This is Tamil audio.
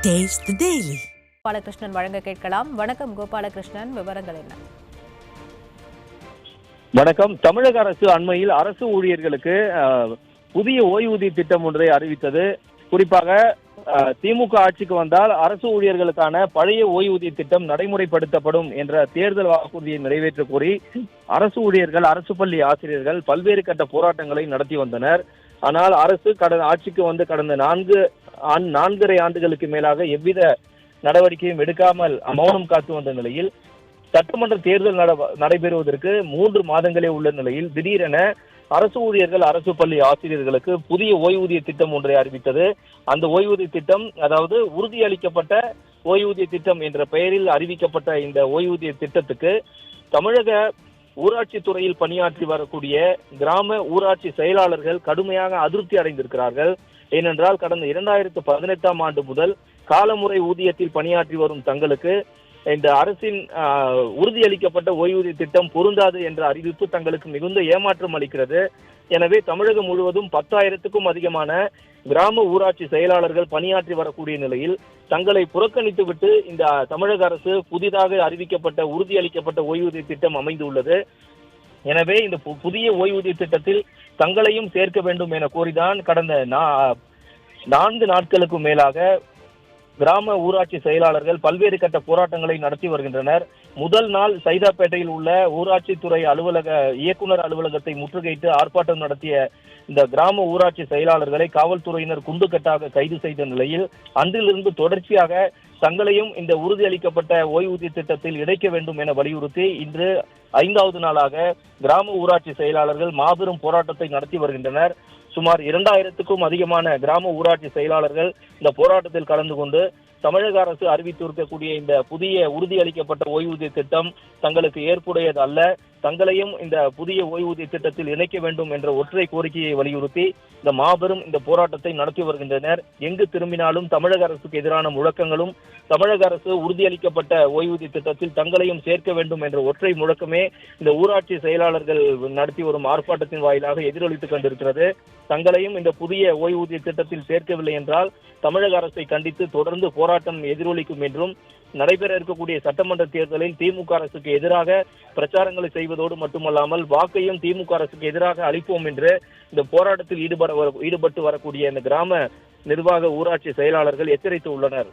Taste the Daily. கோபாலகிருஷ்ணன் வழங்க கேட்கலாம். வணக்கம் கோபாலகிருஷ்ணன், விவரங்கள் என்ன? வணக்கம். தமிழக அரசு அண்மையில் அரசு ஊழியர்களுக்கு புதிய ஓய்வூதிய திட்டம் ஒன்றை அறிவித்தது. குறிப்பாக திமுக ஆட்சிக்கு வந்தால் அரசு ஊழியர்களுக்கான பழைய ஓய்வூதிய திட்டம் நடைமுறைப்படுத்தப்படும் என்ற தேர்தல் வாக்குறுதியை நிறைவேற்ற கோரி அரசு ஊழியர்கள், அரசு பள்ளி ஆசிரியர்கள் பல்வேறு கட்ட போராட்டங்களை நடத்தி வந்தனர். ஆனால் அரசு ஆட்சிக்கு வந்து கடந்த 4.5 ஆண்டுகளுக்கு மேலாக எவ்வித நடவடிக்கையும் எடுக்காமல் மௌனம் காத்து வந்த நிலையில் சட்டமன்ற தேர்தல் நடைபெறுவதற்கு 3 மாதங்களே உள்ள நிலையில் திடீரென அரசு ஊழியர்கள், அரசு பள்ளி ஆசிரியர்களுக்கு புதிய ஓய்வூதிய திட்டம் ஒன்றை அறிவித்தது. அந்த ஓய்வூதிய திட்டம், அதாவது உறுதியளிக்கப்பட்ட ஓய்வூதிய திட்டம் என்ற பெயரில் அறிவிக்கப்பட்ட இந்த ஓய்வூதிய திட்டத்துக்கு தமிழக ஊராட்சி துறையில் பணியாற்றி வரக்கூடிய கிராம ஊராட்சி செயலாளர்கள் கடுமையாக அதிருப்தி அடைந்திருக்கிறார்கள். ஏனென்றால் கடந்த 2018ஆம் ஆண்டு முதல் காலமுறை ஊதியத்தில் பணியாற்றி வரும் தங்களுக்கு இந்த அரசின் உறுதியளிக்கப்பட்ட ஓய்வூதிய திட்டம் பொருந்தாது என்ற அறிவிப்பு தங்களுக்கு மிகுந்த ஏமாற்றம் அளிக்கிறது. எனவே தமிழகம் முழுவதும் 10,000க்கும் அதிகமான கிராம ஊராட்சி செயலாளர்கள் பணியாற்றி வரக்கூடிய நிலையில் தங்களை புறக்கணித்துவிட்டு இந்த தமிழக அரசு புதிதாக அறிவிக்கப்பட்ட உறுதியளிக்கப்பட்ட ஓய்வூதிய திட்டம் அமைந்துள்ளது. எனவே இந்த புதிய ஓய்வூதிய திட்டத்தில் தங்களையும் சேர்க்க வேண்டும் என கோரிதான் கடந்த 4 நாட்களுக்கு மேலாக கிராம ஊராட்சி செயலாளர்கள் பல்வேறு கட்ட போராட்டங்களை நடத்தி வருகின்றனர். முதல் நாள் சைதாப்பேட்டையில் உள்ள ஊராட்சித்துறை இயக்குனர் அலுவலகத்தை முற்றுகையிட்டு ஆர்ப்பாட்டம் நடத்திய இந்த கிராம ஊராட்சி செயலாளர்களை காவல்துறையினர் குண்டுக்கட்டாக கைது செய்த நிலையில் அன்றிலிருந்து தொடர்ச்சியாக தங்களையும் இந்த உறுதியளிக்கப்பட்ட ஓய்வூதிய திட்டத்தில் இணைக்க வேண்டும் என வலியுறுத்தி இன்று 5வது நாளாக கிராம ஊராட்சி செயலாளர்கள் மாபெரும் போராட்டத்தை நடத்தி வருகின்றனர். சுமார் 2000க்கும் அதிகமான கிராம ஊராட்சி செயலாளர்கள் இந்த போராட்டத்தில் கலந்து கொண்டு தமிழக அரசு அறிவித்திருக்கக்கூடிய இந்த புதிய உறுதியளிக்கப்பட்ட ஓய்வூதிய திட்டம் தங்களுக்கு ஏற்புடையது அல்ல, தங்களையும் இந்த புதிய ஓய்வூதிய திட்டத்தில் இணைக்க வேண்டும் என்ற ஒற்றை கோரிக்கையை வலியுறுத்தி இந்த மாபெரும் இந்த போராட்டத்தை நடத்தி வருகின்றனர். எங்கு திரும்பினாலும் தமிழக அரசுக்கு எதிரான முழக்கங்களும், தமிழக அரசு உறுதியளிக்கப்பட்ட ஓய்வூதிய திட்டத்தில் தங்களையும் சேர்க்க வேண்டும் என்ற ஒற்றை முழக்கமே இந்த ஊராட்சி செயலாளர்கள் நடத்தி வரும் ஆர்ப்பாட்டத்தின் வாயிலாக எதிரொலித்துக் கொண்டிருக்கிறது. தங்களையும் இந்த புதிய ஓய்வூதிய திட்டத்தில் சேர்க்கவில்லை என்றால் தமிழக அரசை கண்டித்து தொடர்ந்து போராட்டம் எதிரொலிக்கும் என்றும், நடைபெற இருக்கக்கூடிய சட்டமன்ற தேர்தலில் திமுக அரசுக்கு எதிராக பிரச்சாரங்களை செய்வதோடு மட்டுமல்லாமல் வாக்கையும் திமுக அரசுக்கு எதிராக அளிப்போம் என்று இந்த போராட்டத்தில் ஈடுபட்டு வரக்கூடிய இந்த கிராம நிர்வாக ஊராட்சி செயலாளர்கள் எச்சரித்து உள்ளனர்.